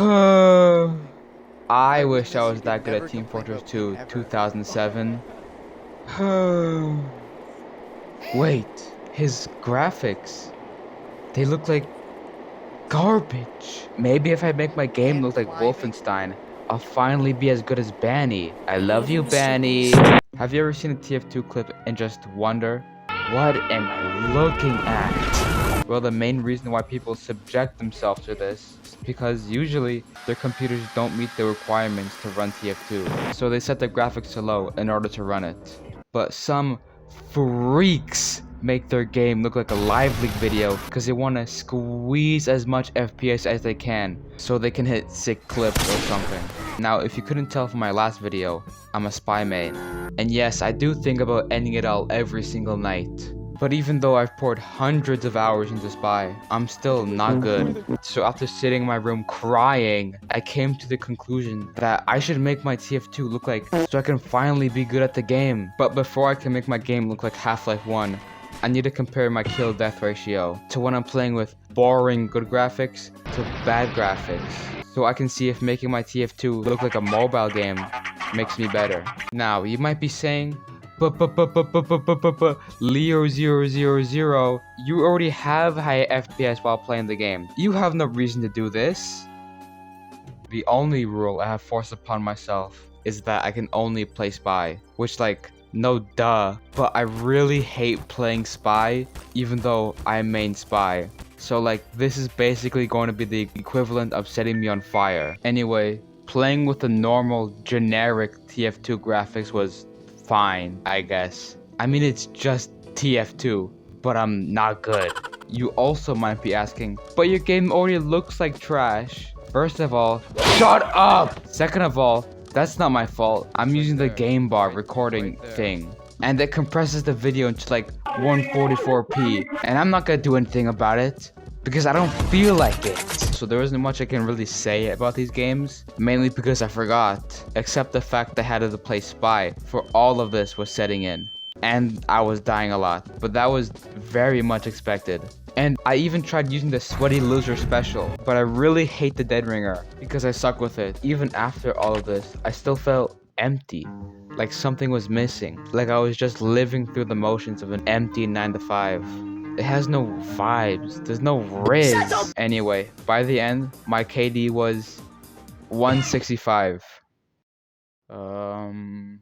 I wish I was that good at Team Fortress 2 2007. Wait, his graphics, they look like garbage. Maybe if I make my game look like Wolfenstein, I'll finally be as good as Banny. I love you, Banny. Have you ever seen a TF2 clip and just wonder, what am I looking at? Well, the main reason why people subject themselves to this is because usually their computers don't meet the requirements to run TF2. So they set the graphics to low in order to run it. But some freaks make their game look like a live leak video because they want to squeeze as much FPS as they can so they can hit sick clips or something. Now, if you couldn't tell from my last video, I'm a spy main. And yes, I do think about ending it all every single night. But even though I've poured hundreds of hours into Spy, I'm still not good. So after sitting in my room crying, I came to the conclusion that I should make my TF2 look like so I can finally be good at the game. But before I can make my game look like Half-Life 1, I need to compare my kill-death ratio to when I'm playing with boring good graphics to bad graphics. So I can see if making my TF2 look like a mobile game makes me better. Now, you might be saying, Leo000, you already have high FPS while playing the game. You have no reason to do this. The only rule I have forced upon myself is that I can only play Spy, which like, no duh, but I really hate playing Spy even though I main Spy. So like, this is basically going to be the equivalent of setting me on fire. Anyway, playing with the normal generic TF2 graphics was fine, I guess. I mean, it's just TF2, but I'm not good. You also might be asking, but your game already looks like trash. First of all, shut up! Second of all, that's not my fault. I'm using the game bar recording thing, and it compresses the video into like 144p, and I'm not gonna do anything about it because I don't feel like it. So there isn't much I can really say about these games, mainly because I forgot, except the fact that I had to play Spy for all of this was setting in. And I was dying a lot, but that was very much expected. And I even tried using the Sweaty Loser special, but I really hate the Dead Ringer because I suck with it. Even after all of this, I still felt empty, like something was missing, like I was just living through the motions of an empty 9 to 5. It has no vibes, there's no riz. Anyway, by the end, my KD was 165. In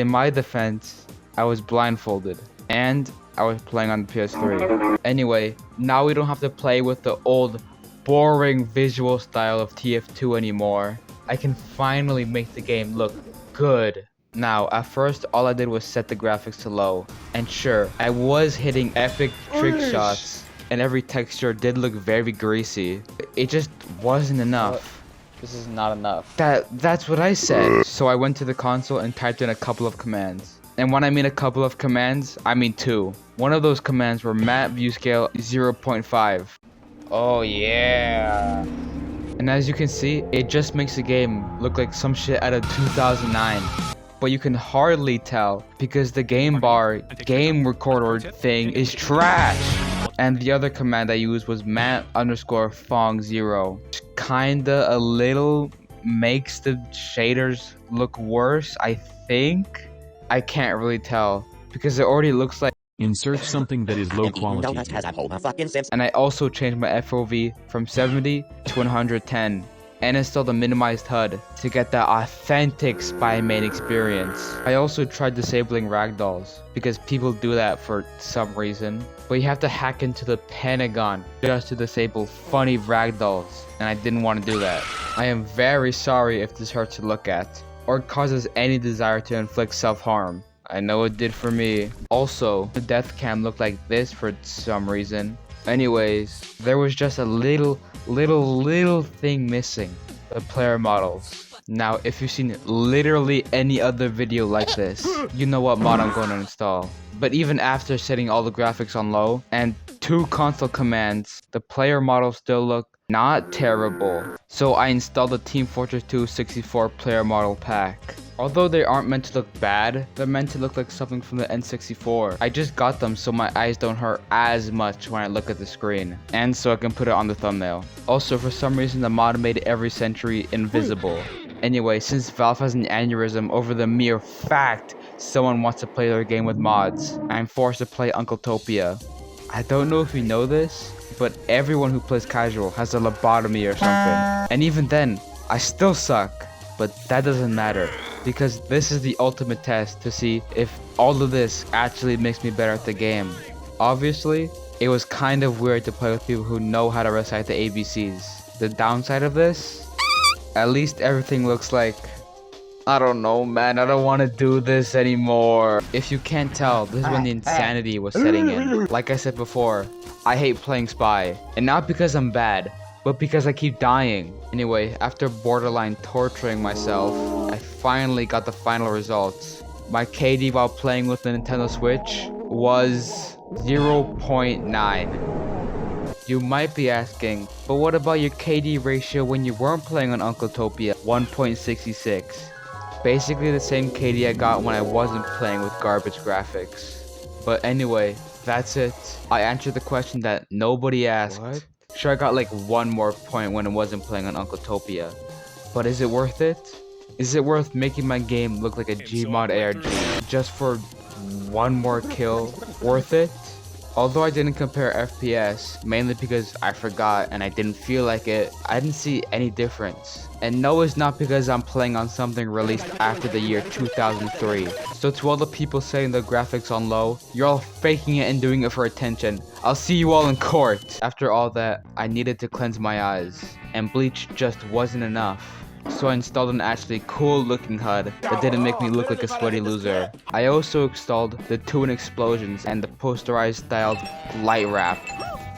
my defense, I was blindfolded, and I was playing on the PS3. Anyway, now we don't have to play with the old, boring visual style of TF2 anymore. I can finally make the game look good. Now, at first, all I did was set the graphics to low, and sure, I was hitting epic trick shots, and every texture did look very greasy. It just wasn't enough. This is not enough. That's what I said. So I went to the console and typed in a couple of commands. And when I mean a couple of commands, I mean two. One of those commands were map view scale 0.5. Oh yeah. And as you can see, it just makes the game look like some shit out of 2009. But you can hardly tell because the game bar game recorder thing is trash. And the other command I used was mat_fong0. Kinda a little makes the shaders look worse, I think. I can't really tell because it already looks like insert something that is low quality. And I also changed my FOV from 70 to 110 and installed a minimized HUD to get that authentic Spy main experience. I also tried disabling ragdolls because people do that for some reason, but you have to hack into the Pentagon just to disable funny ragdolls, and I didn't want to do that. I am very sorry if this hurts to look at or causes any desire to inflict self-harm. I know it did for me. Also, the death cam looked like this for some reason. Anyways, there was just a little thing missing. The player models. Now, if you've seen literally any other video like this, you know what mod I'm going to install. But even after setting all the graphics on low and 2 console commands, the player models still look Not terrible. So I installed the Team Fortress 2 64 player model pack. Although they aren't meant to look bad, they're meant to look like something from the N64. I just got them so my eyes don't hurt as much when I look at the screen, and so I can put it on the thumbnail. Also, for some reason the mod made every sentry invisible. Anyway, since Valve has an aneurysm over the mere fact someone wants to play their game with mods, I'm forced to play Uncletopia. I don't know if you know this, but everyone who plays casual has a lobotomy or something. And even then, I still suck. But that doesn't matter, because this is the ultimate test to see if all of this actually makes me better at the game. Obviously, it was kind of weird to play with people who know how to recite the ABCs. The downside of this? At least everything looks like... I don't know, man, I don't want to do this anymore. If you can't tell, this is when the insanity was setting in. Like I said before, I hate playing Spy. And not because I'm bad, but because I keep dying. Anyway, after borderline torturing myself, I finally got the final results. My KD while playing with the Nintendo Switch was 0.9. You might be asking, but what about your KD ratio when you weren't playing on Uncletopia? 1.66. Basically the same KD I got when I wasn't playing with garbage graphics. But anyway, that's it. I answered the question that nobody asked. What? Sure, I got like one more point when I wasn't playing on Uncletopia. But is it worth it? Is it worth making my game look like a Gmod ARG just for one more kill? Worth it? Although I didn't compare FPS, mainly because I forgot and I didn't feel like it, I didn't see any difference. And no, it's not because I'm playing on something released after the year 2003. So to all the people saying the graphics on low, you're all faking it and doing it for attention. I'll see you all in court. After all that, I needed to cleanse my eyes, and bleach just wasn't enough. So I installed an actually cool looking HUD that didn't make me look like a sweaty loser. I also installed the Twin Explosions and the posterized styled light wrap.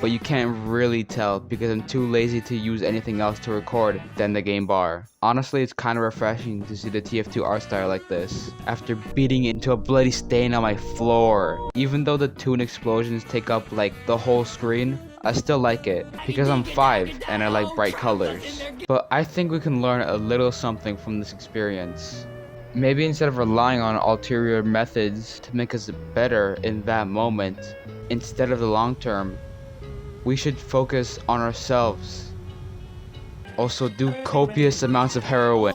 But you can't really tell because I'm too lazy to use anything else to record than the game bar. Honestly, it's kind of refreshing to see the TF2 art style like this, after beating it into a bloody stain on my floor. Even though the Twin Explosions take up like the whole screen, I still like it, because I'm 5 and I like bright colors. But I think we can learn a little something from this experience. Maybe instead of relying on ulterior methods to make us better in that moment, instead of the long term, we should focus on ourselves. Also, do copious amounts of heroin.